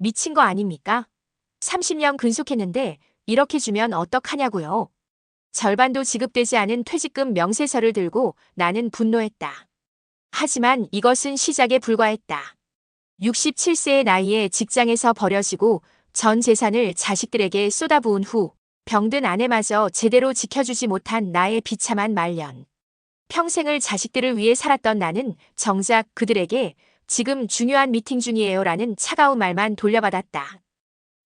미친 거 아닙니까? 30년 근속했는데 이렇게 주면 어떡하냐고요. 절반도 지급되지 않은 퇴직금 명세서를 들고 나는 분노했다. 하지만 이것은 시작에 불과했다. 67세의 나이에 직장에서 버려지고 전 재산을 자식들에게 쏟아부은 후 병든 아내마저 제대로 지켜주지 못한 나의 비참한 말년. 평생을 자식들을 위해 살았던 나는 정작 그들에게 지금 중요한 미팅 중이에요라는 차가운 말만 돌려받았다.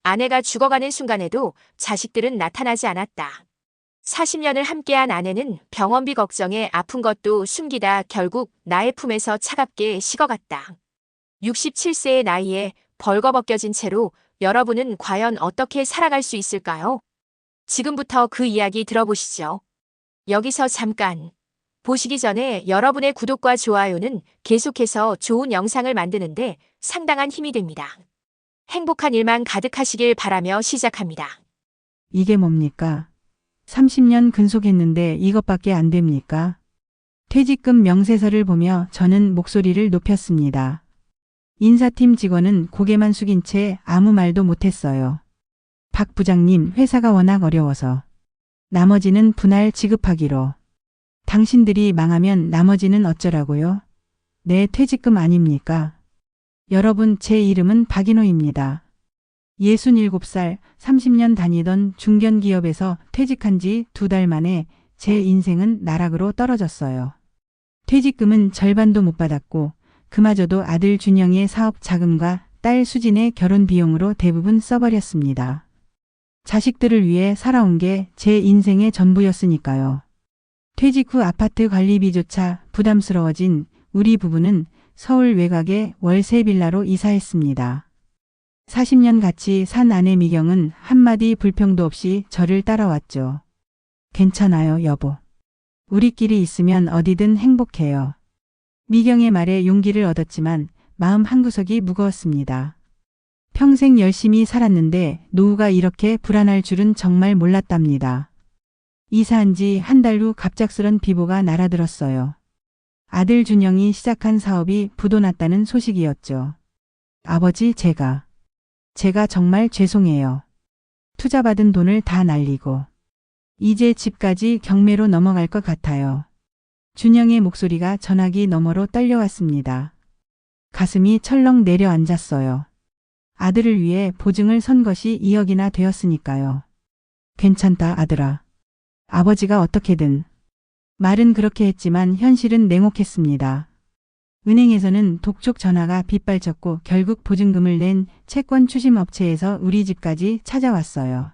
아내가 죽어가는 순간에도 자식들은 나타나지 않았다. 40년을 함께한 아내는 병원비 걱정에 아픈 것도 숨기다 결국 나의 품에서 차갑게 식어갔다. 67세의 나이에 벌거벗겨진 채로 여러분은 과연 어떻게 살아갈 수 있을까요? 지금부터 그 이야기 들어보시죠. 여기서 잠깐. 보시기 전에 여러분의 구독과 좋아요는 계속해서 좋은 영상을 만드는데 상당한 힘이 됩니다. 행복한 일만 가득하시길 바라며 시작합니다. 이게 뭡니까? 30년 근속했는데 이것밖에 안 됩니까? 퇴직금 명세서를 보며 저는 목소리를 높였습니다. 인사팀 직원은 고개만 숙인 채 아무 말도 못했어요. 박 부장님, 회사가 워낙 어려워서 나머지는 분할 지급하기로. 당신들이 망하면 나머지는 어쩌라고요? 내 퇴직금 아닙니까? 여러분, 제 이름은 박인호입니다. 67살, 30년 다니던 중견기업에서 퇴직한 지 2달 만에 제 인생은 나락으로 떨어졌어요. 퇴직금은 절반도 못 받았고 그마저도 아들 준영의 사업 자금과 딸 수진의 결혼 비용으로 대부분 써버렸습니다. 자식들을 위해 살아온 게 제 인생의 전부였으니까요. 퇴직 후 아파트 관리비조차 부담스러워진 우리 부부는 서울 외곽의 월세 빌라로 이사했습니다. 40년 같이 산 아내 미경은 한마디 불평도 없이 저를 따라왔죠. 괜찮아요, 여보. 우리끼리 있으면 어디든 행복해요. 미경의 말에 용기를 얻었지만 마음 한구석이 무거웠습니다. 평생 열심히 살았는데 노후가 이렇게 불안할 줄은 정말 몰랐답니다. 이사한 지 한 달 후 갑작스런 비보가 날아들었어요. 아들 준영이 시작한 사업이 부도났다는 소식이었죠. 아버지, 제가 정말 죄송해요. 투자받은 돈을 다 날리고 이제 집까지 경매로 넘어갈 것 같아요. 준영의 목소리가 전화기 너머로 떨려왔습니다. 가슴이 철렁 내려앉았어요. 아들을 위해 보증을 선 것이 2억이나 되었으니까요. 괜찮다, 아들아. 아버지가 어떻게든. 말은 그렇게 했지만 현실은 냉혹했습니다. 은행에서는 독촉 전화가 빗발쳤고 결국 보증금을 낸 채권 추심 업체에서 우리 집까지 찾아왔어요.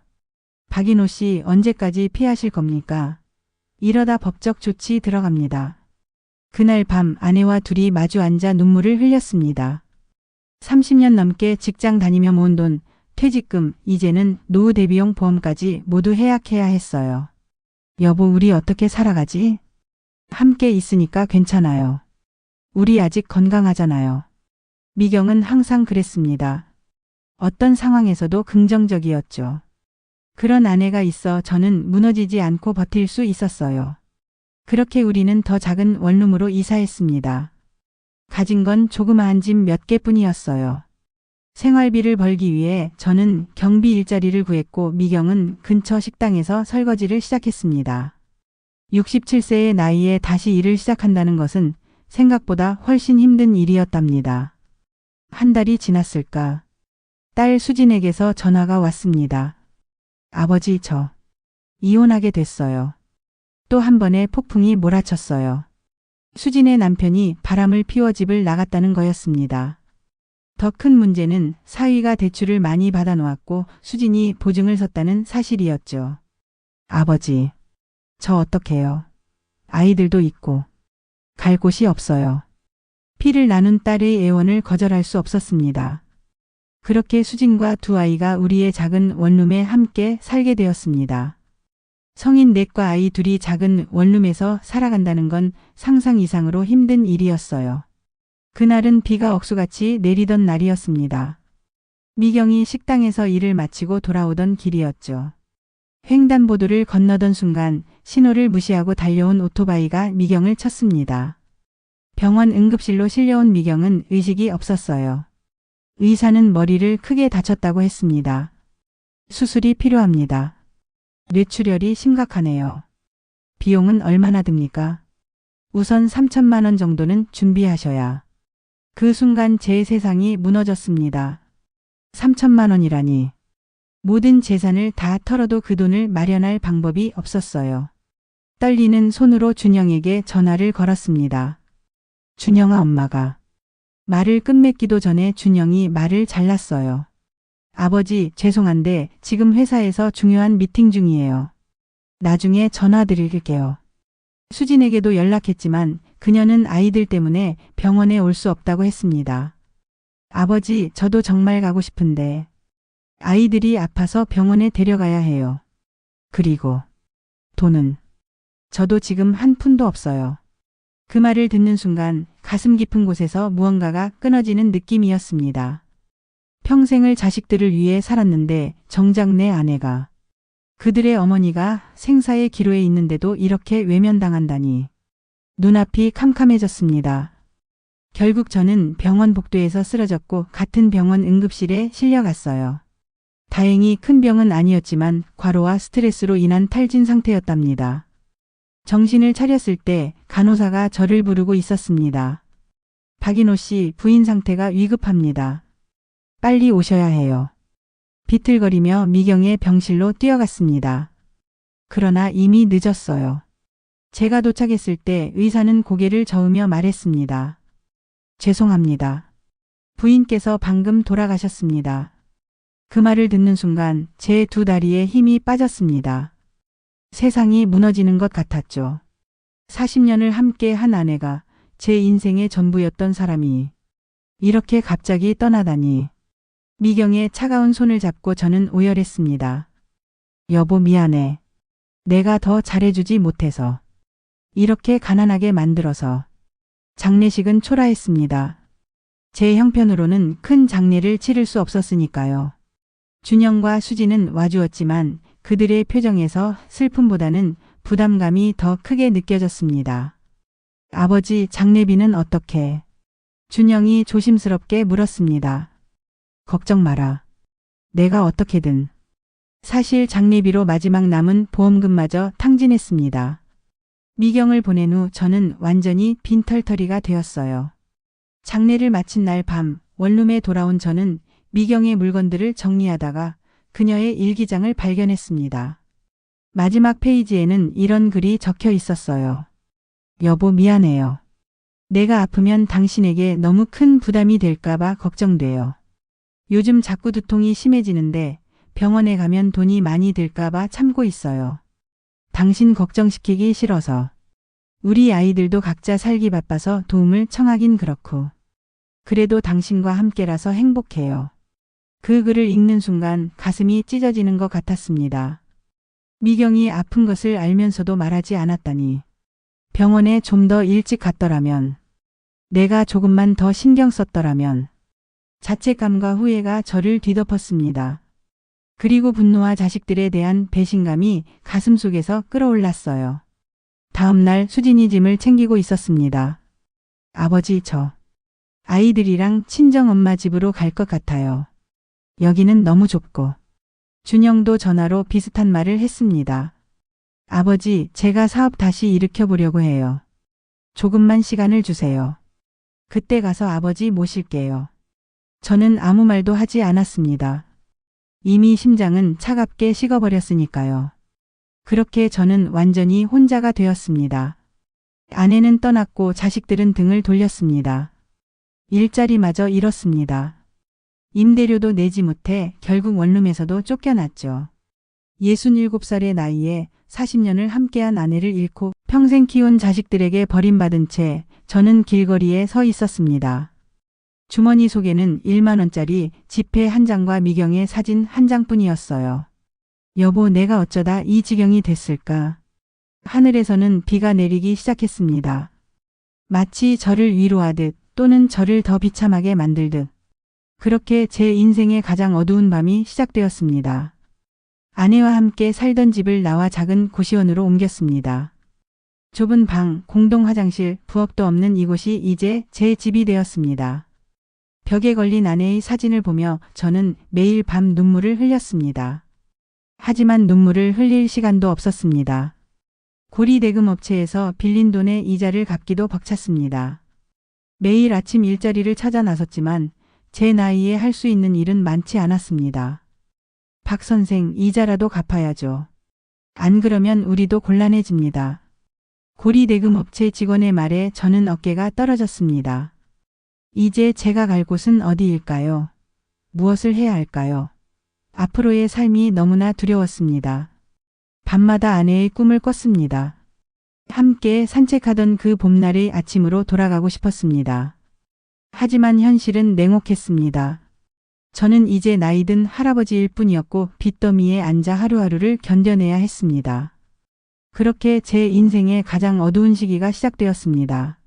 박인호 씨, 언제까지 피하실 겁니까? 이러다 법적 조치 들어갑니다. 그날 밤 아내와 둘이 마주 앉아 눈물을 흘렸습니다. 30년 넘게 직장 다니며 모은 돈, 퇴직금, 이제는 노후 대비용 보험까지 모두 해약해야 했어요. 여보, 우리 어떻게 살아가지? 함께 있으니까 괜찮아요. 우리 아직 건강하잖아요. 미경은 항상 그랬습니다. 어떤 상황에서도 긍정적이었죠. 그런 아내가 있어 저는 무너지지 않고 버틸 수 있었어요. 그렇게 우리는 더 작은 원룸으로 이사했습니다. 가진 건 조그마한 집 몇 개뿐이었어요. 생활비를 벌기 위해 저는 경비 일자리를 구했고 미경은 근처 식당에서 설거지를 시작했습니다. 67세의 나이에 다시 일을 시작한다는 것은 생각보다 훨씬 힘든 일이었답니다. 한 달이 지났을까? 딸 수진에게서 전화가 왔습니다. 아버지, 저 이혼하게 됐어요. 또 한 번의 폭풍이 몰아쳤어요. 수진의 남편이 바람을 피워 집을 나갔다는 거였습니다. 더 큰 문제는 사위가 대출을 많이 받아놓았고 수진이 보증을 섰다는 사실이었죠. 아버지, 저 어떡해요? 아이들도 있고 갈 곳이 없어요. 피를 나눈 딸의 애원을 거절할 수 없었습니다. 그렇게 수진과 두 아이가 우리의 작은 원룸에 함께 살게 되었습니다. 성인 넷과 아이 둘이 작은 원룸에서 살아간다는 건 상상 이상으로 힘든 일이었어요. 그날은 비가 억수같이 내리던 날이었습니다. 미경이 식당에서 일을 마치고 돌아오던 길이었죠. 횡단보도를 건너던 순간 신호를 무시하고 달려온 오토바이가 미경을 쳤습니다. 병원 응급실로 실려온 미경은 의식이 없었어요. 의사는 머리를 크게 다쳤다고 했습니다. 수술이 필요합니다. 뇌출혈이 심각하네요. 비용은 얼마나 듭니까? 우선 3천만 원 정도는 준비하셔야. 그 순간 제 세상이 무너졌습니다. 3천만 원이라니. 모든 재산을 다 털어도 그 돈을 마련할 방법이 없었어요. 떨리는 손으로 준영에게 전화를 걸었습니다. 준영아, 엄마가. 말을 끝맺기도 전에 준영이 말을 잘랐어요. 아버지, 죄송한데 지금 회사에서 중요한 미팅 중이에요. 나중에 전화 드릴게요. 수진에게도 연락했지만 그녀는 아이들 때문에 병원에 올 수 없다고 했습니다. 아버지, 저도 정말 가고 싶은데 아이들이 아파서 병원에 데려가야 해요. 그리고 돈은 저도 지금 한 푼도 없어요. 그 말을 듣는 순간 가슴 깊은 곳에서 무언가가 끊어지는 느낌이었습니다. 평생을 자식들을 위해 살았는데 정작 내 아내가, 그들의 어머니가 생사의 기로에 있는데도 이렇게 외면당한다니. 눈앞이 캄캄해졌습니다. 결국 저는 병원 복도에서 쓰러졌고 같은 병원 응급실에 실려갔어요. 다행히 큰 병은 아니었지만 과로와 스트레스로 인한 탈진 상태였답니다. 정신을 차렸을 때 간호사가 저를 부르고 있었습니다. 박인호 씨, 부인 상태가 위급합니다. 빨리 오셔야 해요. 비틀거리며 미경의 병실로 뛰어갔습니다. 그러나 이미 늦었어요. 제가 도착했을 때 의사는 고개를 저으며 말했습니다. 죄송합니다. 부인께서 방금 돌아가셨습니다. 그 말을 듣는 순간 제 두 다리에 힘이 빠졌습니다. 세상이 무너지는 것 같았죠. 40년을 함께 한 아내가, 제 인생의 전부였던 사람이 이렇게 갑자기 떠나다니. 미경의 차가운 손을 잡고 저는 오열했습니다. 여보, 미안해. 내가 더 잘해주지 못해서. 이렇게 가난하게 만들어서. 장례식은 초라했습니다. 제 형편으로는 큰 장례를 치를 수 없었으니까요. 준영과 수지는 와주었지만 그들의 표정에서 슬픔보다는 부담감이 더 크게 느껴졌습니다. 아버지, 장례비는 어떻게? 준영이 조심스럽게 물었습니다. 걱정 마라. 내가 어떻게든. 사실 장례비로 마지막 남은 보험금마저 탕진했습니다. 미경을 보낸 후 저는 완전히 빈털터리가 되었어요. 장례를 마친 날 밤 원룸에 돌아온 저는 미경의 물건들을 정리하다가 그녀의 일기장을 발견했습니다. 마지막 페이지에는 이런 글이 적혀 있었어요. 여보, 미안해요. 내가 아프면 당신에게 너무 큰 부담이 될까봐 걱정돼요. 요즘 자꾸 두통이 심해지는데 병원에 가면 돈이 많이 들까봐 참고 있어요. 당신 걱정시키기 싫어서. 우리 아이들도 각자 살기 바빠서 도움을 청하긴 그렇고. 그래도 당신과 함께라서 행복해요. 그 글을 읽는 순간 가슴이 찢어지는 것 같았습니다. 미경이 아픈 것을 알면서도 말하지 않았다니. 병원에 좀 더 일찍 갔더라면. 내가 조금만 더 신경 썼더라면. 자책감과 후회가 저를 뒤덮었습니다. 그리고 분노와 자식들에 대한 배신감이 가슴속에서 끌어올랐어요. 다음 날 수진이 짐을 챙기고 있었습니다. 아버지, 저 아이들이랑 친정엄마 집으로 갈 것 같아요. 여기는 너무 좁고. 준영도 전화로 비슷한 말을 했습니다. 아버지, 제가 사업 다시 일으켜 보려고 해요. 조금만 시간을 주세요. 그때 가서 아버지 모실게요. 저는 아무 말도 하지 않았습니다. 이미 심장은 차갑게 식어버렸으니까요. 그렇게 저는 완전히 혼자가 되었습니다. 아내는 떠났고 자식들은 등을 돌렸습니다. 일자리마저 잃었습니다. 임대료도 내지 못해 결국 원룸에서도 쫓겨났죠. 67살의 나이에 40년을 함께한 아내를 잃고 평생 키운 자식들에게 버림받은 채 저는 길거리에 서 있었습니다. 주머니 속에는 1만 원짜리 지폐 한 장과 미경의 사진 한 장뿐이었어요. 여보, 내가 어쩌다 이 지경이 됐을까? 하늘에서는 비가 내리기 시작했습니다. 마치 저를 위로하듯 또는 저를 더 비참하게 만들듯. 그렇게 제 인생의 가장 어두운 밤이 시작되었습니다. 아내와 함께 살던 집을 나와 작은 고시원으로 옮겼습니다. 좁은 방, 공동 화장실, 부엌도 없는 이곳이 이제 제 집이 되었습니다. 벽에 걸린 아내의 사진을 보며 저는 매일 밤 눈물을 흘렸습니다. 하지만 눈물을 흘릴 시간도 없었습니다. 고리대금 업체에서 빌린 돈의 이자를 갚기도 벅찼습니다. 매일 아침 일자리를 찾아 나섰지만 제 나이에 할 수 있는 일은 많지 않았습니다. 박 선생, 이자라도 갚아야죠. 안 그러면 우리도 곤란해집니다. 고리대금 업체 직원의 말에 저는 어깨가 떨어졌습니다. 이제 제가 갈 곳은 어디일까요? 무엇을 해야 할까요? 앞으로의 삶이 너무나 두려웠습니다. 밤마다 아내의 꿈을 꿨습니다. 함께 산책하던 그 봄날의 아침으로 돌아가고 싶었습니다. 하지만 현실은 냉혹했습니다. 저는 이제 나이든 할아버지일 뿐이었고 빚더미에 앉아 하루하루를 견뎌내야 했습니다. 그렇게 제 인생의 가장 어두운 시기가 시작되었습니다.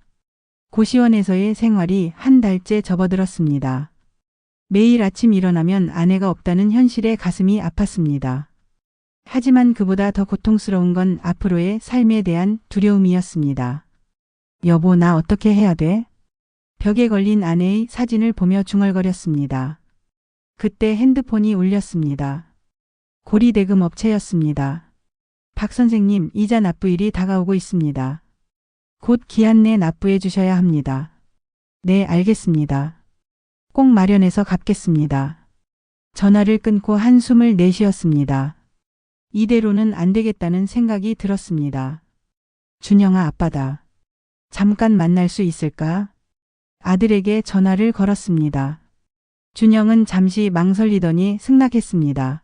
고시원에서의 생활이 한 달째 접어들었습니다. 매일 아침 일어나면 아내가 없다는 현실에 가슴이 아팠습니다. 하지만 그보다 더 고통스러운 건 앞으로의 삶에 대한 두려움이었습니다. 여보, 나 어떻게 해야 돼? 벽에 걸린 아내의 사진을 보며 중얼거렸습니다. 그때 핸드폰이 울렸습니다. 고리대금 업체였습니다. 박 선생님, 이자 납부일이 다가오고 있습니다. 곧 기한 내 납부해 주셔야 합니다. 네, 알겠습니다. 꼭 마련해서 갚겠습니다. 전화를 끊고 한숨을 내쉬었습니다. 이대로는 안 되겠다는 생각이 들었습니다. 준영아, 아빠다. 잠깐 만날 수 있을까? 아들에게 전화를 걸었습니다. 준영은 잠시 망설이더니 승낙했습니다.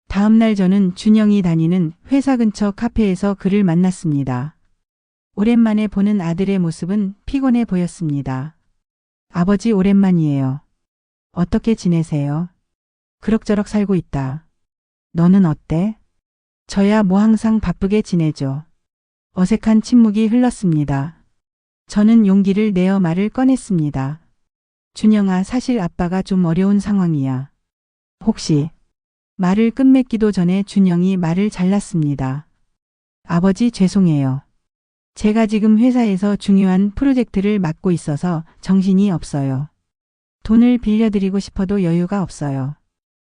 다음 날 저는 준영이 다니는 회사 근처 카페에서 그를 만났습니다. 오랜만에 보는 아들의 모습은 피곤해 보였습니다. 아버지, 오랜만이에요. 어떻게 지내세요? 그럭저럭 살고 있다. 너는 어때? 저야 뭐 항상 바쁘게 지내죠. 어색한 침묵이 흘렀습니다. 저는 용기를 내어 말을 꺼냈습니다. 준영아, 사실 아빠가 좀 어려운 상황이야. 혹시... 말을 끝맺기도 전에 준영이 말을 잘랐습니다. 아버지, 죄송해요. 제가 지금 회사에서 중요한 프로젝트를 맡고 있어서 정신이 없어요. 돈을 빌려드리고 싶어도 여유가 없어요.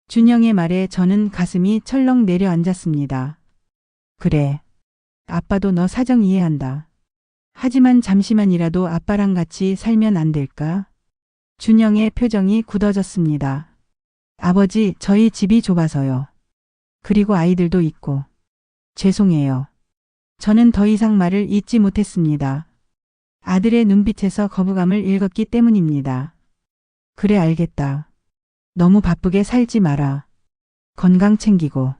준영의 말에 저는 가슴이 철렁 내려앉았습니다. 그래. 아빠도 너 사정 이해한다. 하지만 잠시만이라도 아빠랑 같이 살면 안 될까? 준영의 표정이 굳어졌습니다. 아버지, 저희 집이 좁아서요. 그리고 아이들도 있고. 죄송해요. 저는 더 이상 말을 잇지 못했습니다. 아들의 눈빛에서 거부감을 읽었기 때문입니다. 그래, 알겠다. 너무 바쁘게 살지 마라. 건강 챙기고.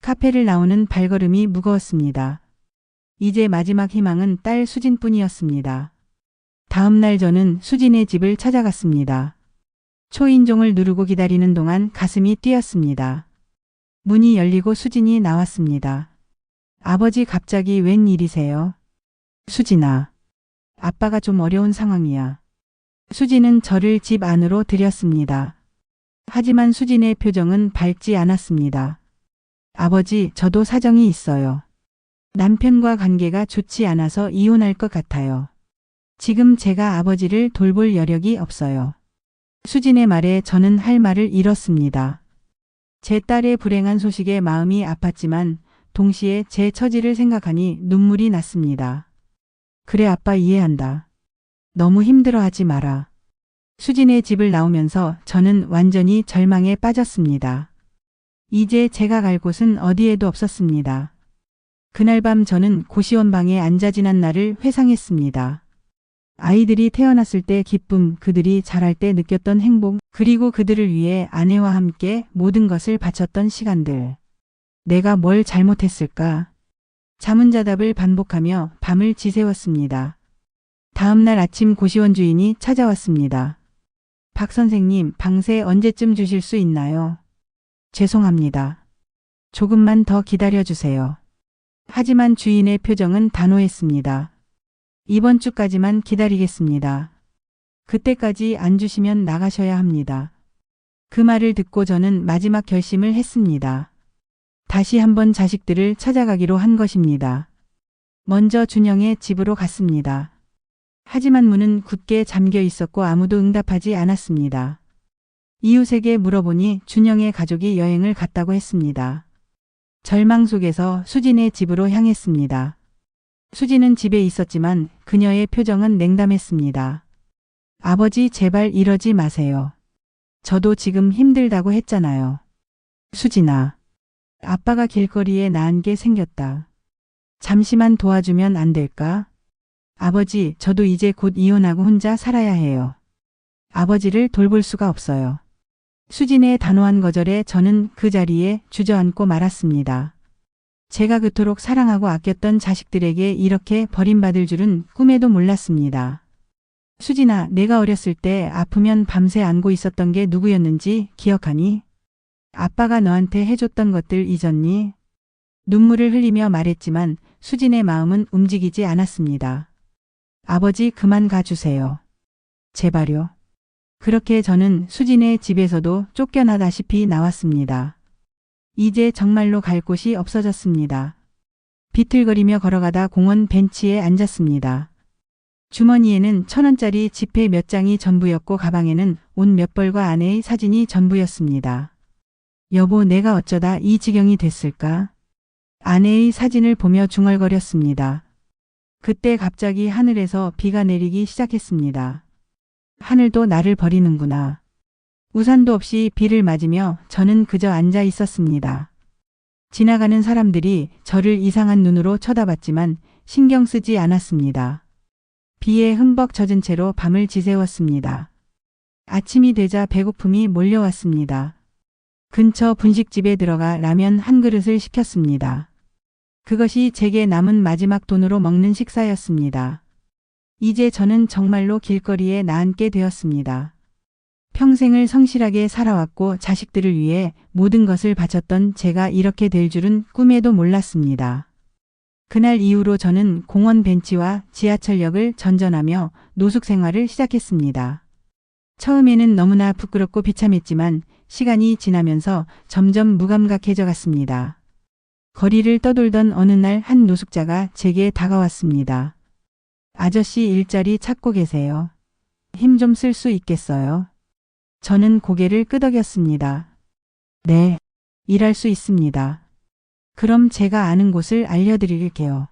카페를 나오는 발걸음이 무거웠습니다. 이제 마지막 희망은 딸 수진뿐이었습니다. 다음 날 저는 수진의 집을 찾아갔습니다. 초인종을 누르고 기다리는 동안 가슴이 뛰었습니다. 문이 열리고 수진이 나왔습니다. 아버지, 갑자기 웬일이세요? 수진아. 아빠가 좀 어려운 상황이야. 수진은 저를 집 안으로 들였습니다. 하지만 수진의 표정은 밝지 않았습니다. 아버지, 저도 사정이 있어요. 남편과 관계가 좋지 않아서 이혼할 것 같아요. 지금 제가 아버지를 돌볼 여력이 없어요. 수진의 말에 저는 할 말을 잃었습니다. 제 딸의 불행한 소식에 마음이 아팠지만 동시에 제 처지를 생각하니 눈물이 났습니다. 그래, 아빠 이해한다. 너무 힘들어하지 마라. 수진의 집을 나오면서 저는 완전히 절망에 빠졌습니다. 이제 제가 갈 곳은 어디에도 없었습니다. 그날 밤 저는 고시원 방에 앉아 지난 날을 회상했습니다. 아이들이 태어났을 때 기쁨, 그들이 자랄 때 느꼈던 행복, 그리고 그들을 위해 아내와 함께 모든 것을 바쳤던 시간들. 내가 뭘 잘못했을까? 자문자답을 반복하며 밤을 지새웠습니다. 다음 날 아침 고시원 주인이 찾아왔습니다. 박 선생님, 방세 언제쯤 주실 수 있나요? 죄송합니다. 조금만 더 기다려주세요. 하지만 주인의 표정은 단호했습니다. 이번 주까지만 기다리겠습니다. 그때까지 안 주시면 나가셔야 합니다. 그 말을 듣고 저는 마지막 결심을 했습니다. 다시 한번 자식들을 찾아가기로 한 것입니다. 먼저 준영의 집으로 갔습니다. 하지만 문은 굳게 잠겨 있었고 아무도 응답하지 않았습니다. 이웃에게 물어보니 준영의 가족이 여행을 갔다고 했습니다. 절망 속에서 수진의 집으로 향했습니다. 수진은 집에 있었지만 그녀의 표정은 냉담했습니다. 아버지 제발 이러지 마세요. 저도 지금 힘들다고 했잖아요. 수진아. 아빠가 길거리에 나은 게 생겼다. 잠시만 도와주면 안 될까? 아버지, 저도 이제 곧 이혼하고 혼자 살아야 해요. 아버지를 돌볼 수가 없어요. 수진의 단호한 거절에 저는 그 자리에 주저앉고 말았습니다. 제가 그토록 사랑하고 아꼈던 자식들에게 이렇게 버림받을 줄은 꿈에도 몰랐습니다. 수진아, 내가 어렸을 때 아프면 밤새 안고 있었던 게 누구였는지 기억하니? 아빠가 너한테 해줬던 것들 잊었니? 눈물을 흘리며 말했지만 수진의 마음은 움직이지 않았습니다. 아버지 그만 가주세요. 제발요. 그렇게 저는 수진의 집에서도 쫓겨나다시피 나왔습니다. 이제 정말로 갈 곳이 없어졌습니다. 비틀거리며 걸어가다 공원 벤치에 앉았습니다. 주머니에는 1,000원짜리 지폐 몇 장이 전부였고 가방에는 옷 몇 벌과 아내의 사진이 전부였습니다. 여보, 내가 어쩌다 이 지경이 됐을까? 아내의 사진을 보며 중얼거렸습니다. 그때 갑자기 하늘에서 비가 내리기 시작했습니다. 하늘도 나를 버리는구나. 우산도 없이 비를 맞으며 저는 그저 앉아 있었습니다. 지나가는 사람들이 저를 이상한 눈으로 쳐다봤지만 신경 쓰지 않았습니다. 비에 흠벅 젖은 채로 밤을 지새웠습니다. 아침이 되자 배고픔이 몰려왔습니다. 근처 분식집에 들어가 라면 한 그릇을 시켰습니다. 그것이 제게 남은 마지막 돈으로 먹는 식사였습니다. 이제 저는 정말로 길거리에 나앉게 되었습니다. 평생을 성실하게 살아왔고 자식들을 위해 모든 것을 바쳤던 제가 이렇게 될 줄은 꿈에도 몰랐습니다. 그날 이후로 저는 공원 벤치와 지하철역을 전전하며 노숙 생활을 시작했습니다. 처음에는 너무나 부끄럽고 비참했지만 시간이 지나면서 점점 무감각해져 갔습니다. 거리를 떠돌던 어느 날 한 노숙자가 제게 다가왔습니다. 아저씨 일자리 찾고 계세요. 힘 좀 쓸 수 있겠어요? 저는 고개를 끄덕였습니다. 네, 일할 수 있습니다. 그럼 제가 아는 곳을 알려드릴게요.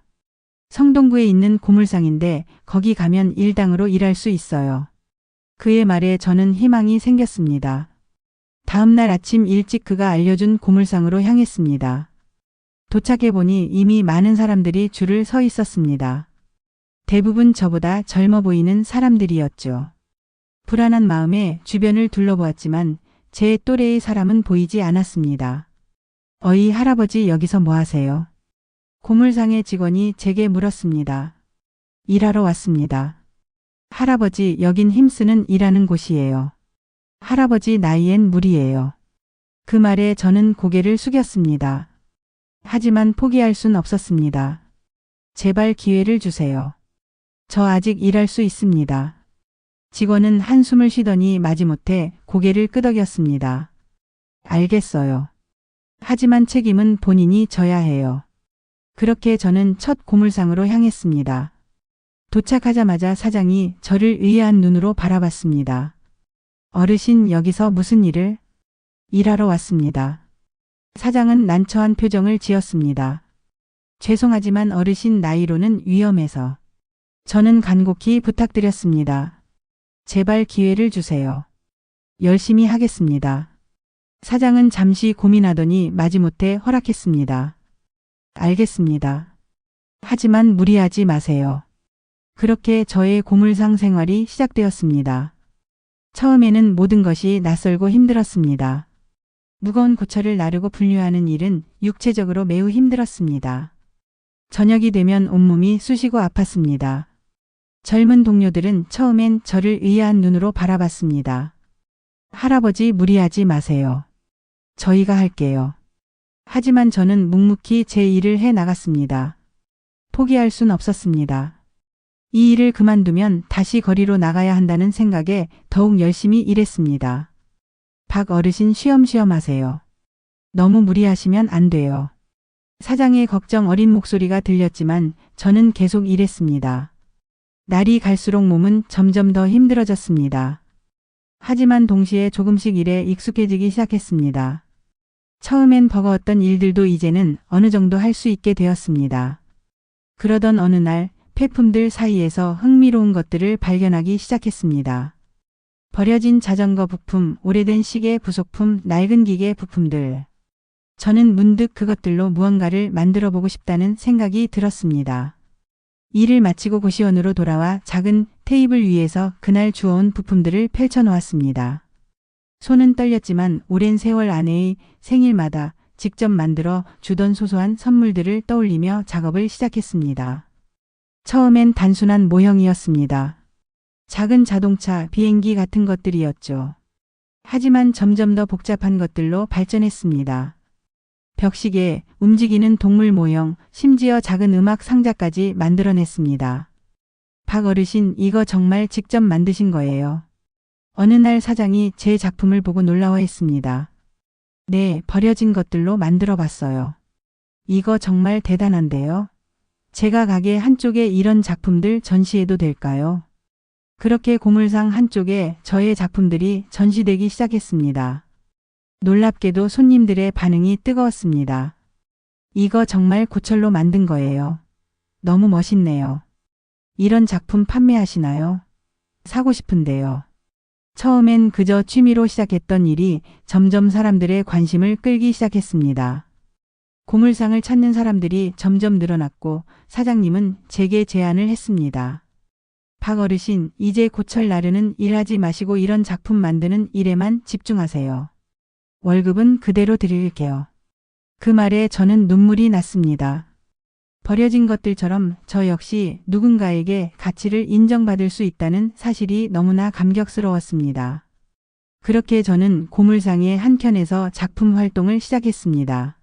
성동구에 있는 고물상인데 거기 가면 일당으로 일할 수 있어요. 그의 말에 저는 희망이 생겼습니다. 다음 날 아침 일찍 그가 알려준 고물상으로 향했습니다. 도착해보니 이미 많은 사람들이 줄을 서 있었습니다. 대부분 저보다 젊어 보이는 사람들이었죠. 불안한 마음에 주변을 둘러보았지만 제 또래의 사람은 보이지 않았습니다. 어이 할아버지 여기서 뭐 하세요? 고물상의 직원이 제게 물었습니다. 일하러 왔습니다. 할아버지 여긴 힘쓰는 일하는 곳이에요. 할아버지 나이엔 무리예요. 그 말에 저는 고개를 숙였습니다. 하지만 포기할 순 없었습니다. 제발 기회를 주세요. 저 아직 일할 수 있습니다. 직원은 한숨을 쉬더니 마지못해 고개를 끄덕였습니다. 알겠어요. 하지만 책임은 본인이 져야 해요. 그렇게 저는 첫 고물상으로 향했습니다. 도착하자마자 사장이 저를 의아한 눈으로 바라봤습니다. 어르신 여기서 무슨 일을? 일하러 왔습니다. 사장은 난처한 표정을 지었습니다. 죄송하지만 어르신 나이로는 위험해서. 저는 간곡히 부탁드렸습니다. 제발 기회를 주세요. 열심히 하겠습니다. 사장은 잠시 고민하더니 마지못해 허락했습니다. 알겠습니다. 하지만 무리하지 마세요. 그렇게 저의 고물상 생활이 시작되었습니다. 처음에는 모든 것이 낯설고 힘들었습니다. 무거운 고철을 나르고 분류하는 일은 육체적으로 매우 힘들었습니다. 저녁이 되면 온몸이 쑤시고 아팠습니다. 젊은 동료들은 처음엔 저를 의아한 눈으로 바라봤습니다. 할아버지 무리하지 마세요. 저희가 할게요. 하지만 저는 묵묵히 제 일을 해 나갔습니다. 포기할 순 없었습니다. 이 일을 그만두면 다시 거리로 나가야 한다는 생각에 더욱 열심히 일했습니다. 박 어르신 쉬엄쉬엄 하세요. 너무 무리하시면 안 돼요. 사장의 걱정 어린 목소리가 들렸지만 저는 계속 일했습니다. 날이 갈수록 몸은 점점 더 힘들어졌습니다. 하지만 동시에 조금씩 일에 익숙해지기 시작했습니다. 처음엔 버거웠던 일들도 이제는 어느 정도 할 수 있게 되었습니다. 그러던 어느 날 폐품들 사이에서 흥미로운 것들을 발견하기 시작했습니다. 버려진 자전거 부품, 오래된 시계 부속품, 낡은 기계 부품들. 저는 문득 그것들로 무언가를 만들어 보고 싶다는 생각이 들었습니다. 일을 마치고 고시원으로 돌아와 작은 테이블 위에서 그날 주워온 부품들을 펼쳐 놓았습니다. 손은 떨렸지만 오랜 세월 아내의 생일마다 직접 만들어 주던 소소한 선물들을 떠올리며 작업을 시작했습니다. 처음엔 단순한 모형이었습니다. 작은 자동차, 비행기 같은 것들이었죠. 하지만 점점 더 복잡한 것들로 발전했습니다. 벽시계, 움직이는 동물 모형, 심지어 작은 음악 상자까지 만들어냈습니다. 박 어르신, 이거 정말 직접 만드신 거예요. 어느 날 사장이 제 작품을 보고 놀라워했습니다. 네, 버려진 것들로 만들어 봤어요. 이거 정말 대단한데요. 제가 가게 한쪽에 이런 작품들 전시해도 될까요? 그렇게 고물상 한쪽에 저의 작품들이 전시되기 시작했습니다. 놀랍게도 손님들의 반응이 뜨거웠습니다. 이거 정말 고철로 만든 거예요. 너무 멋있네요. 이런 작품 판매하시나요? 사고 싶은데요. 처음엔 그저 취미로 시작했던 일이 점점 사람들의 관심을 끌기 시작했습니다. 고물상을 찾는 사람들이 점점 늘어났고 사장님은 제게 제안을 했습니다. 박 어르신, 이제 고철 나르는 일하지 마시고 이런 작품 만드는 일에만 집중하세요. 월급은 그대로 드릴게요. 그 말에 저는 눈물이 났습니다. 버려진 것들처럼 저 역시 누군가에게 가치를 인정받을 수 있다는 사실이 너무나 감격스러웠습니다. 그렇게 저는 고물상의 한켠에서 작품 활동을 시작했습니다.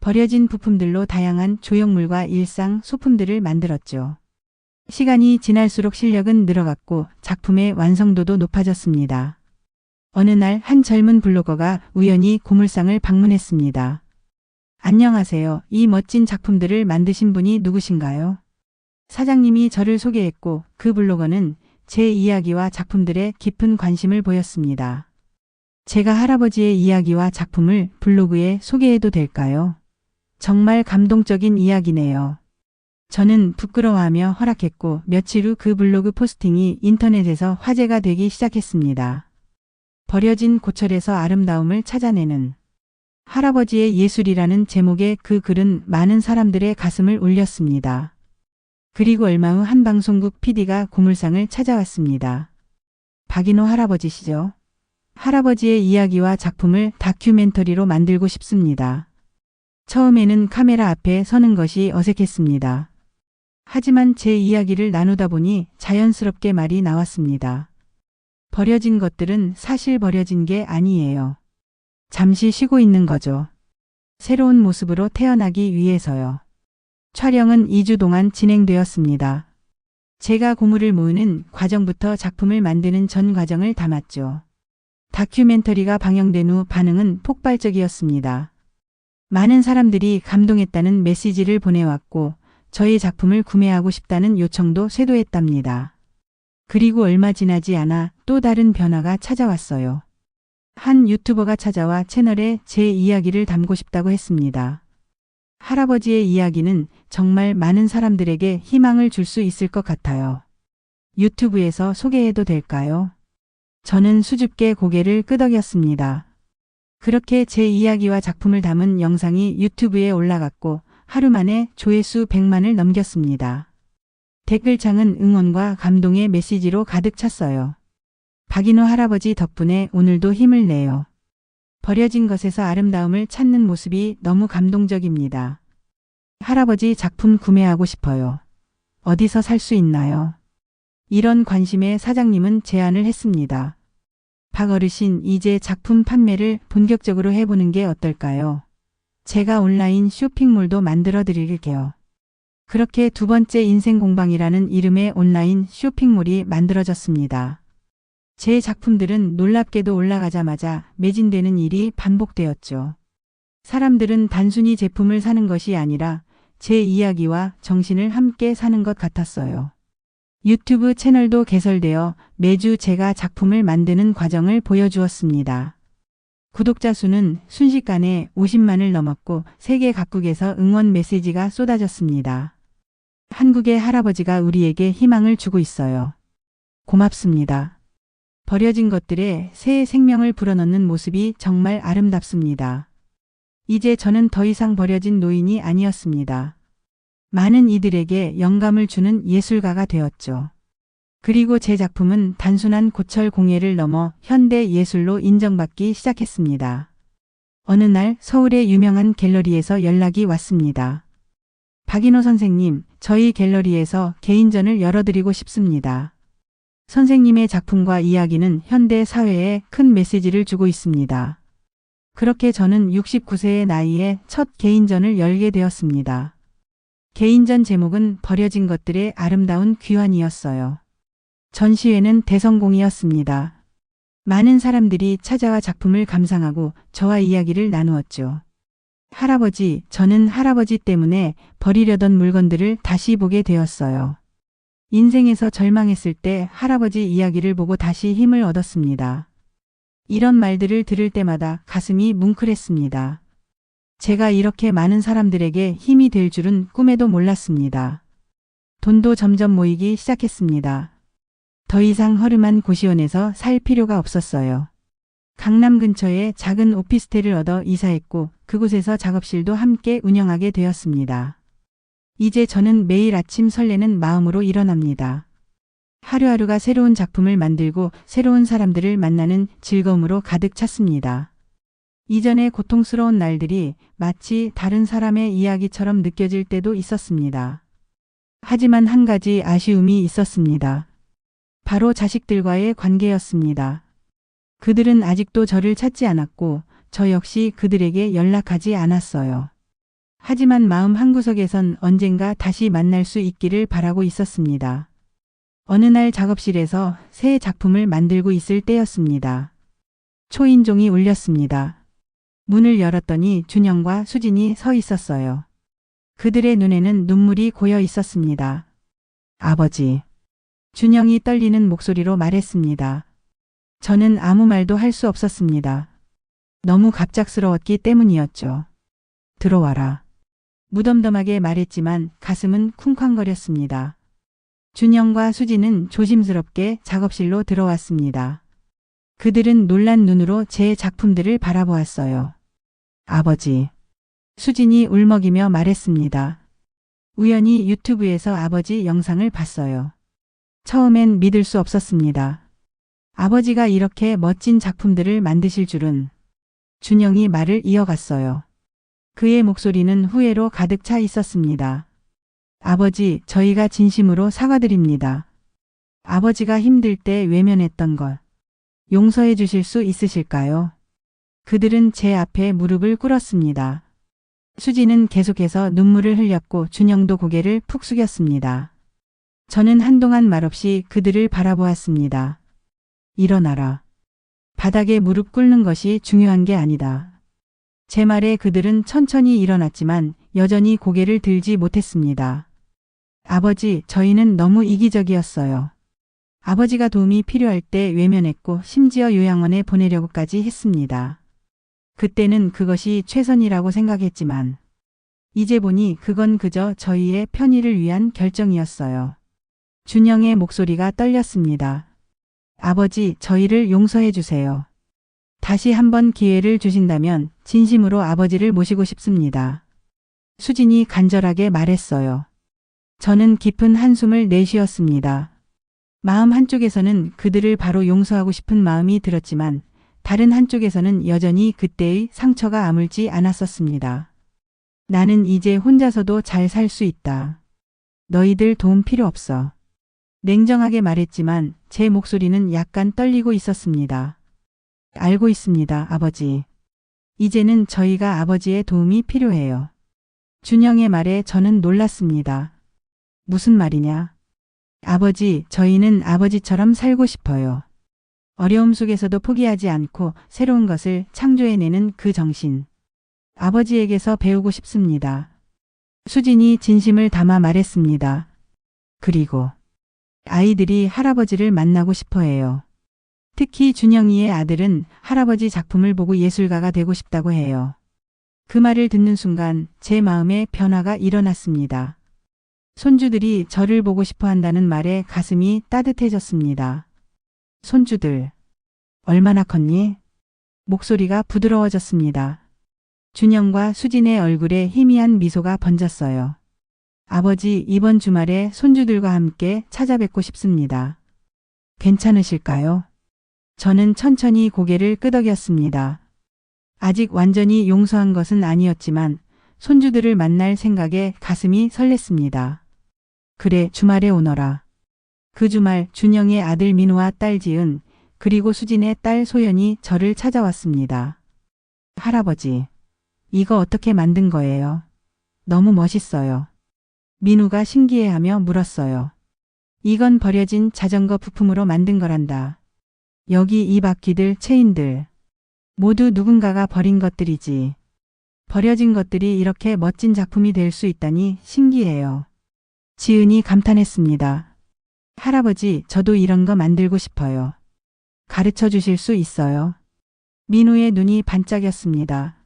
버려진 부품들로 다양한 조형물과 일상 소품들을 만들었죠. 시간이 지날수록 실력은 늘어갔고 작품의 완성도도 높아졌습니다. 어느 날 한 젊은 블로거가 우연히 고물상을 방문했습니다. 안녕하세요. 이 멋진 작품들을 만드신 분이 누구신가요? 사장님이 저를 소개했고 그 블로거는 제 이야기와 작품들에 깊은 관심을 보였습니다. 제가 할아버지의 이야기와 작품을 블로그에 소개해도 될까요? 정말 감동적인 이야기네요. 저는 부끄러워하며 허락했고 며칠 후 그 블로그 포스팅이 인터넷에서 화제가 되기 시작했습니다. 버려진 고철에서 아름다움을 찾아내는 할아버지의 예술이라는 제목의 그 글은 많은 사람들의 가슴을 울렸습니다. 그리고 얼마 후 한 방송국 PD가 고물상을 찾아왔습니다. 박인호 할아버지시죠? 할아버지의 이야기와 작품을 다큐멘터리로 만들고 싶습니다. 처음에는 카메라 앞에 서는 것이 어색했습니다. 하지만 제 이야기를 나누다 보니 자연스럽게 말이 나왔습니다. 버려진 것들은 사실 버려진 게 아니에요. 잠시 쉬고 있는 거죠. 새로운 모습으로 태어나기 위해서요. 촬영은 2주 동안 진행되었습니다. 제가 고물을 모으는 과정부터 작품을 만드는 전 과정을 담았죠. 다큐멘터리가 방영된 후 반응은 폭발적이었습니다. 많은 사람들이 감동했다는 메시지를 보내왔고 저의 작품을 구매하고 싶다는 요청도 쇄도했답니다. 그리고 얼마 지나지 않아 또 다른 변화가 찾아왔어요. 한 유튜버가 찾아와 채널에 제 이야기를 담고 싶다고 했습니다. 할아버지의 이야기는 정말 많은 사람들에게 희망을 줄 수 있을 것 같아요. 유튜브에서 소개해도 될까요? 저는 수줍게 고개를 끄덕였습니다. 그렇게 제 이야기와 작품을 담은 영상이 유튜브에 올라갔고 하루 만에 조회수 100만을 넘겼습니다. 댓글창은 응원과 감동의 메시지로 가득 찼어요. 박인호 할아버지 덕분에 오늘도 힘을 내요. 버려진 것에서 아름다움을 찾는 모습이 너무 감동적입니다. 할아버지 작품 구매하고 싶어요. 어디서 살 수 있나요? 이런 관심에 사장님은 제안을 했습니다. 박 어르신, 이제 작품 판매를 본격적으로 해보는 게 어떨까요? 제가 온라인 쇼핑몰도 만들어 드릴게요. 그렇게 두 번째 인생 공방이라는 이름의 온라인 쇼핑몰이 만들어졌습니다. 제 작품들은 놀랍게도 올라가자마자 매진되는 일이 반복되었죠. 사람들은 단순히 제품을 사는 것이 아니라 제 이야기와 정신을 함께 사는 것 같았어요. 유튜브 채널도 개설되어 매주 제가 작품을 만드는 과정을 보여주었습니다. 구독자 수는 순식간에 50만을 넘었고 세계 각국에서 응원 메시지가 쏟아졌습니다. 한국의 할아버지가 우리에게 희망을 주고 있어요. 고맙습니다. 버려진 것들에 새 생명을 불어넣는 모습이 정말 아름답습니다. 이제 저는 더 이상 버려진 노인이 아니었습니다. 많은 이들에게 영감을 주는 예술가가 되었죠. 그리고 제 작품은 단순한 고철 공예를 넘어 현대 예술로 인정받기 시작했습니다. 어느 날 서울의 유명한 갤러리에서 연락이 왔습니다. 박인호 선생님, 저희 갤러리에서 개인전을 열어드리고 싶습니다. 선생님의 작품과 이야기는 현대 사회에 큰 메시지를 주고 있습니다. 그렇게 저는 69세의 나이에 첫 개인전을 열게 되었습니다. 개인전 제목은 버려진 것들의 아름다운 귀환이었어요. 전시회는 대성공이었습니다. 많은 사람들이 찾아와 작품을 감상하고 저와 이야기를 나누었죠. 할아버지, 저는 할아버지 때문에 버리려던 물건들을 다시 보게 되었어요. 인생에서 절망했을 때 할아버지 이야기를 보고 다시 힘을 얻었습니다. 이런 말들을 들을 때마다 가슴이 뭉클했습니다. 제가 이렇게 많은 사람들에게 힘이 될 줄은 꿈에도 몰랐습니다. 돈도 점점 모이기 시작했습니다. 더 이상 허름한 고시원에서 살 필요가 없었어요. 강남 근처에 작은 오피스텔을 얻어 이사했고 그곳에서 작업실도 함께 운영하게 되었습니다. 이제 저는 매일 아침 설레는 마음으로 일어납니다. 하루하루가 새로운 작품을 만들고 새로운 사람들을 만나는 즐거움으로 가득 찼습니다. 이전의 고통스러운 날들이 마치 다른 사람의 이야기처럼 느껴질 때도 있었습니다. 하지만 한 가지 아쉬움이 있었습니다. 바로 자식들과의 관계였습니다. 그들은 아직도 저를 찾지 않았고 저 역시 그들에게 연락하지 않았어요. 하지만 마음 한구석에선 언젠가 다시 만날 수 있기를 바라고 있었습니다. 어느 날 작업실에서 새 작품을 만들고 있을 때였습니다. 초인종이 울렸습니다. 문을 열었더니 준영과 수진이 서 있었어요. 그들의 눈에는 눈물이 고여 있었습니다. 아버지. 준영이 떨리는 목소리로 말했습니다. 저는 아무 말도 할 수 없었습니다. 너무 갑작스러웠기 때문이었죠. 들어와라. 무덤덤하게 말했지만 가슴은 쿵쾅거렸습니다. 준영과 수진은 조심스럽게 작업실로 들어왔습니다. 그들은 놀란 눈으로 제 작품들을 바라보았어요. 아버지. 수진이 울먹이며 말했습니다. 우연히 유튜브에서 아버지 영상을 봤어요. 처음엔 믿을 수 없었습니다. 아버지가 이렇게 멋진 작품들을 만드실 줄은. 준영이 말을 이어갔어요. 그의 목소리는 후회로 가득 차 있었습니다. 아버지, 저희가 진심으로 사과드립니다. 아버지가 힘들 때 외면했던 것. 용서해 주실 수 있으실까요? 그들은 제 앞에 무릎을 꿇었습니다. 수지는 계속해서 눈물을 흘렸고 준영도 고개를 푹 숙였습니다. 저는 한동안 말없이 그들을 바라보았습니다. 일어나라. 바닥에 무릎 꿇는 것이 중요한 게 아니다. 제 말에 그들은 천천히 일어났지만 여전히 고개를 들지 못했습니다. 아버지, 저희는 너무 이기적이었어요. 아버지가 도움이 필요할 때 외면했고 심지어 요양원에 보내려고까지 했습니다. 그때는 그것이 최선이라고 생각했지만 이제 보니 그건 그저 저희의 편의를 위한 결정이었어요. 준영의 목소리가 떨렸습니다. 아버지, 저희를 용서해 주세요. 다시 한번 기회를 주신다면 진심으로 아버지를 모시고 싶습니다. 수진이 간절하게 말했어요. 저는 깊은 한숨을 내쉬었습니다. 마음 한쪽에서는 그들을 바로 용서하고 싶은 마음이 들었지만 다른 한쪽에서는 여전히 그때의 상처가 아물지 않았었습니다. 나는 이제 혼자서도 잘 살 수 있다. 너희들 도움 필요 없어. 냉정하게 말했지만 제 목소리는 약간 떨리고 있었습니다. 알고 있습니다, 아버지. 이제는 저희가 아버지의 도움이 필요해요. 준영의 말에 저는 놀랐습니다. 무슨 말이냐? 아버지, 저희는 아버지처럼 살고 싶어요. 어려움 속에서도 포기하지 않고 새로운 것을 창조해내는 그 정신. 아버지에게서 배우고 싶습니다. 수진이 진심을 담아 말했습니다. 그리고 아이들이 할아버지를 만나고 싶어 해요. 특히 준영이의 아들은 할아버지 작품을 보고 예술가가 되고 싶다고 해요. 그 말을 듣는 순간 제 마음에 변화가 일어났습니다. 손주들이 저를 보고 싶어 한다는 말에 가슴이 따뜻해졌습니다. 손주들, 얼마나 컸니? 목소리가 부드러워졌습니다. 준영과 수진의 얼굴에 희미한 미소가 번졌어요. 아버지, 이번 주말에 손주들과 함께 찾아뵙고 싶습니다. 괜찮으실까요? 저는 천천히 고개를 끄덕였습니다. 아직 완전히 용서한 것은 아니었지만 손주들을 만날 생각에 가슴이 설렜습니다. 그래, 주말에 오너라. 그 주말 준영의 아들 민우와 딸 지은 그리고 수진의 딸 소연이 저를 찾아왔습니다. 할아버지, 이거 어떻게 만든 거예요? 너무 멋있어요. 민우가 신기해하며 물었어요. 이건 버려진 자전거 부품으로 만든 거란다. 여기 이 바퀴들, 체인들. 모두 누군가가 버린 것들이지. 버려진 것들이 이렇게 멋진 작품이 될 수 있다니 신기해요. 지은이 감탄했습니다. 할아버지, 저도 이런 거 만들고 싶어요. 가르쳐 주실 수 있어요? 민우의 눈이 반짝였습니다.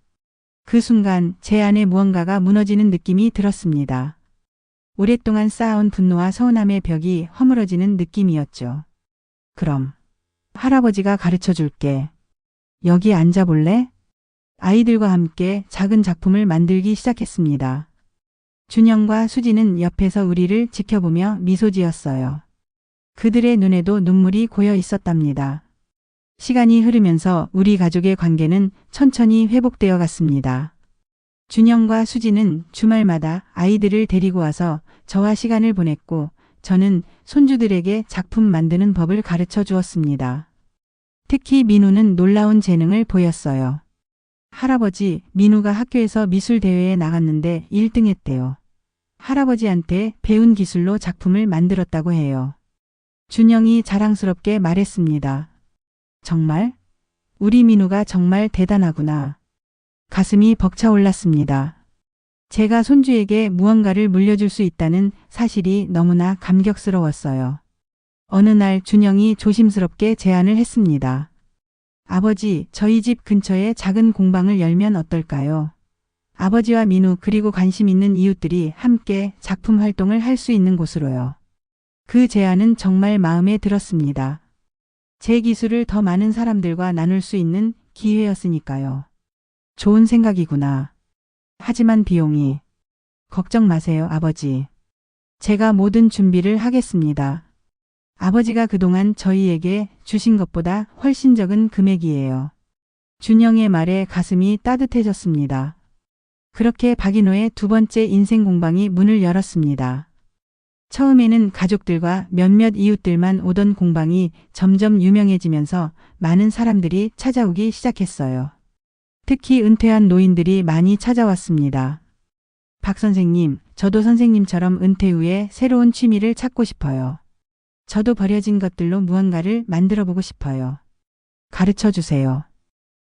그 순간 제 안에 무언가가 무너지는 느낌이 들었습니다. 오랫동안 쌓아온 분노와 서운함의 벽이 허물어지는 느낌이었죠. 그럼 할아버지가 가르쳐 줄게. 여기 앉아볼래? 아이들과 함께 작은 작품을 만들기 시작했습니다. 준영과 수지는 옆에서 우리를 지켜보며 미소 지었어요. 그들의 눈에도 눈물이 고여 있었답니다. 시간이 흐르면서 우리 가족의 관계는 천천히 회복되어 갔습니다. 준영과 수지는 주말마다 아이들을 데리고 와서 저와 시간을 보냈고 저는 손주들에게 작품 만드는 법을 가르쳐 주었습니다. 특히 민우는 놀라운 재능을 보였어요. 할아버지, 민우가 학교에서 미술 대회에 나갔는데 1등 했대요. 할아버지한테 배운 기술로 작품을 만들었다고 해요. 준영이 자랑스럽게 말했습니다. 정말? 우리 민우가 정말 대단하구나. 가슴이 벅차올랐습니다. 제가 손주에게 무언가를 물려줄 수 있다는 사실이 너무나 감격스러웠어요. 어느 날 준영이 조심스럽게 제안을 했습니다. 아버지, 저희 집 근처에 작은 공방을 열면 어떨까요? 아버지와 민우 그리고 관심 있는 이웃들이 함께 작품 활동을 할 수 있는 곳으로요. 그 제안은 정말 마음에 들었습니다. 제 기술을 더 많은 사람들과 나눌 수 있는 기회였으니까요. 좋은 생각이구나. 하지만 비용이. 걱정 마세요, 아버지. 제가 모든 준비를 하겠습니다. 아버지가 그동안 저희에게 주신 것보다 훨씬 적은 금액이에요. 준영의 말에 가슴이 따뜻해졌습니다. 그렇게 박인호의 두 번째 인생 공방이 문을 열었습니다. 처음에는 가족들과 몇몇 이웃들만 오던 공방이 점점 유명해지면서 많은 사람들이 찾아오기 시작했어요. 특히 은퇴한 노인들이 많이 찾아왔습니다. 박 선생님, 저도 선생님처럼 은퇴 후에 새로운 취미를 찾고 싶어요. 저도 버려진 것들로 무언가를 만들어 보고 싶어요. 가르쳐 주세요.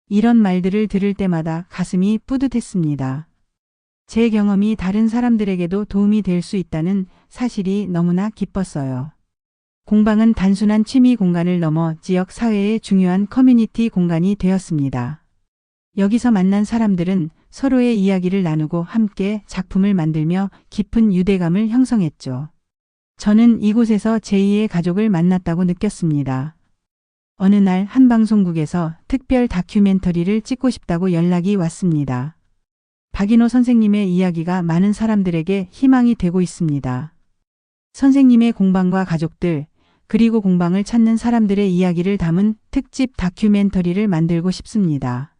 이런 말들을 들을 때마다 가슴이 뿌듯했습니다. 제 경험이 다른 사람들에게도 도움이 될 수 있다는 사실이 너무나 기뻤어요. 공방은 단순한 취미 공간을 넘어 지역 사회의 중요한 커뮤니티 공간이 되었습니다. 여기서 만난 사람들은 서로의 이야기를 나누고 함께 작품을 만들며 깊은 유대감을 형성했죠. 저는 이곳에서 제2의 가족을 만났다고 느꼈습니다. 어느 날 한 방송국에서 특별 다큐멘터리를 찍고 싶다고 연락이 왔습니다. 박인호 선생님의 이야기가 많은 사람들에게 희망이 되고 있습니다. 선생님의 공방과 가족들, 그리고 공방을 찾는 사람들의 이야기를 담은 특집 다큐멘터리를 만들고 싶습니다.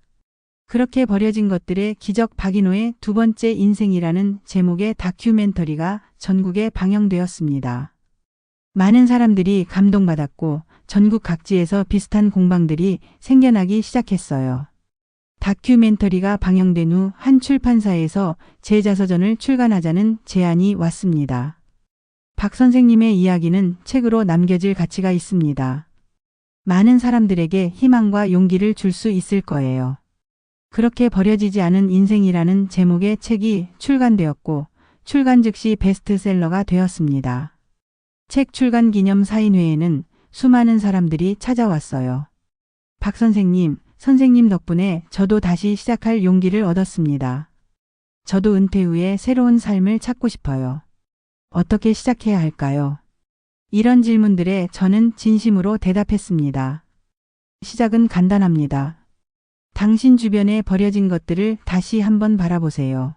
그렇게 버려진 것들의 기적 박인호의 두 번째 인생이라는 제목의 다큐멘터리가 전국에 방영되었습니다. 많은 사람들이 감동받았고 전국 각지에서 비슷한 공방들이 생겨나기 시작했어요. 다큐멘터리가 방영된 후 한 출판사에서 제 자서전을 출간하자는 제안이 왔습니다. 박 선생님의 이야기는 책으로 남겨질 가치가 있습니다. 많은 사람들에게 희망과 용기를 줄 수 있을 거예요. 그렇게 버려지지 않은 인생이라는 제목의 책이 출간되었고 출간 즉시 베스트셀러가 되었습니다. 책 출간 기념 사인회에는 수많은 사람들이 찾아왔어요. 박 선생님, 선생님 덕분에 저도 다시 시작할 용기를 얻었습니다. 저도 은퇴 후에 새로운 삶을 찾고 싶어요. 어떻게 시작해야 할까요? 이런 질문들에 저는 진심으로 대답했습니다. 시작은 간단합니다. 당신 주변에 버려진 것들을 다시 한번 바라보세요.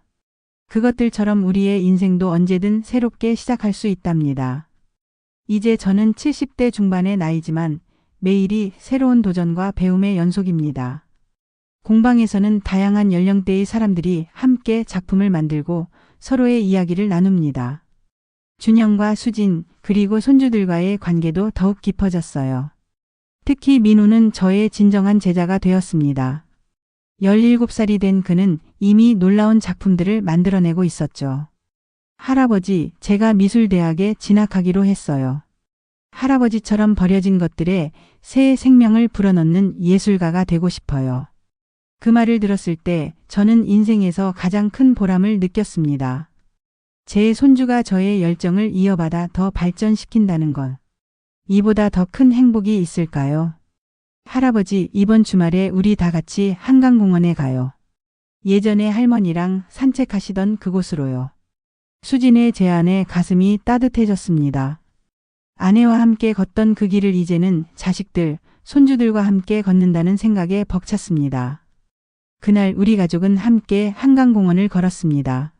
그것들처럼 우리의 인생도 언제든 새롭게 시작할 수 있답니다. 이제 저는 70대 중반의 나이지만 매일이 새로운 도전과 배움의 연속입니다. 공방에서는 다양한 연령대의 사람들이 함께 작품을 만들고 서로의 이야기를 나눕니다. 준영과 수진 그리고 손주들과의 관계도 더욱 깊어졌어요. 특히 민우는 저의 진정한 제자가 되었습니다. 17살이 된 그는 이미 놀라운 작품들을 만들어내고 있었죠. 할아버지, 제가 미술대학에 진학하기로 했어요. 할아버지처럼 버려진 것들에 새 생명을 불어넣는 예술가가 되고 싶어요. 그 말을 들었을 때 저는 인생에서 가장 큰 보람을 느꼈습니다. 제 손주가 저의 열정을 이어받아 더 발전시킨다는 것. 이보다 더 큰 행복이 있을까요? 할아버지, 이번 주말에 우리 다 같이 한강공원에 가요. 예전에 할머니랑 산책하시던 그곳으로요. 수진의 제안에 가슴이 따뜻해졌습니다. 아내와 함께 걷던 그 길을 이제는 자식들, 손주들과 함께 걷는다는 생각에 벅찼습니다. 그날 우리 가족은 함께 한강공원을 걸었습니다.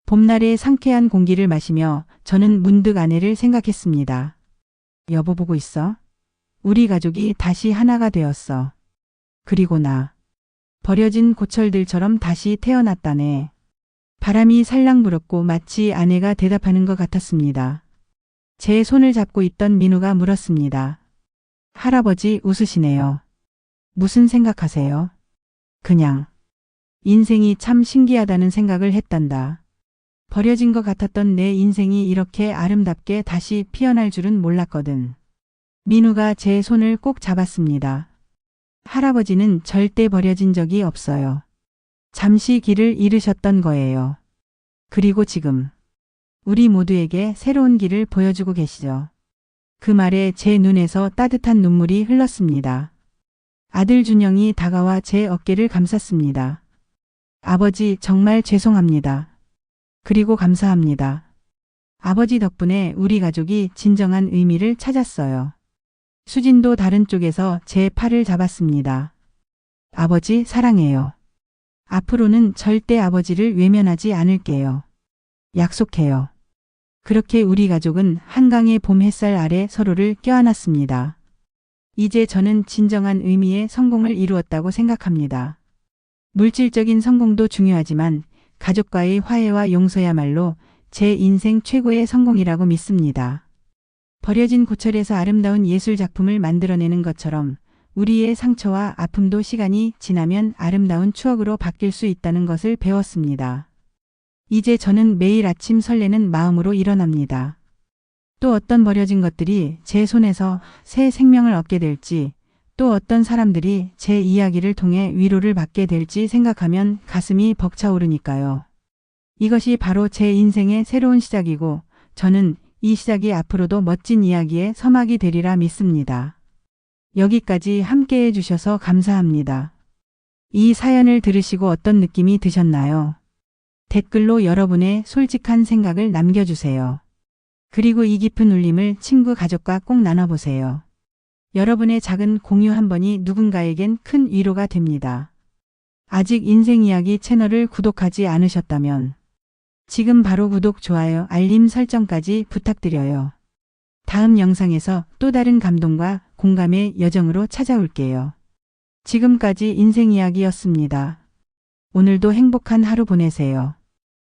봄날의 상쾌한 공기를 마시며 저는 문득 아내를 생각했습니다. 여보 보고 있어? 우리 가족이 다시 하나가 되었어. 그리고 나. 버려진 고철들처럼 다시 태어났다네. 바람이 살랑 불었고 마치 아내가 대답하는 것 같았습니다. 제 손을 잡고 있던 민우가 물었습니다. 할아버지 웃으시네요. 무슨 생각하세요? 그냥. 인생이 참 신기하다는 생각을 했단다. 버려진 것 같았던 내 인생이 이렇게 아름답게 다시 피어날 줄은 몰랐거든. 민우가 제 손을 꼭 잡았습니다. 할아버지는 절대 버려진 적이 없어요. 잠시 길을 잃으셨던 거예요. 그리고 지금 우리 모두에게 새로운 길을 보여주고 계시죠. 그 말에 제 눈에서 따뜻한 눈물이 흘렀습니다. 아들 준영이 다가와 제 어깨를 감쌌습니다. 아버지 정말 죄송합니다. 그리고 감사합니다. 아버지 덕분에 우리 가족이 진정한 의미를 찾았어요. 수진도 다른 쪽에서 제 팔을 잡았습니다. 아버지 사랑해요. 앞으로는 절대 아버지를 외면하지 않을게요. 약속해요. 그렇게 우리 가족은 한강의 봄 햇살 아래 서로를 껴안았습니다. 이제 저는 진정한 의미의 성공을 이루었다고 생각합니다. 물질적인 성공도 중요하지만 가족과의 화해와 용서야말로 제 인생 최고의 성공이라고 믿습니다. 버려진 고철에서 아름다운 예술 작품을 만들어내는 것처럼 우리의 상처와 아픔도 시간이 지나면 아름다운 추억으로 바뀔 수 있다는 것을 배웠습니다. 이제 저는 매일 아침 설레는 마음으로 일어납니다. 또 어떤 버려진 것들이 제 손에서 새 생명을 얻게 될지, 또 어떤 사람들이 제 이야기를 통해 위로를 받게 될지 생각하면 가슴이 벅차오르니까요. 이것이 바로 제 인생의 새로운 시작이고 저는 이 시작이 앞으로도 멋진 이야기의 서막이 되리라 믿습니다. 여기까지 함께 해주셔서 감사합니다. 이 사연을 들으시고 어떤 느낌이 드셨나요? 댓글로 여러분의 솔직한 생각을 남겨주세요. 그리고 이 깊은 울림을 친구 가족과 꼭 나눠보세요. 여러분의 작은 공유 한 번이 누군가에겐 큰 위로가 됩니다. 아직 인생이야기 채널을 구독하지 않으셨다면 지금 바로 구독, 좋아요, 알림 설정까지 부탁드려요. 다음 영상에서 또 다른 감동과 공감의 여정으로 찾아올게요. 지금까지 인생이야기였습니다. 오늘도 행복한 하루 보내세요.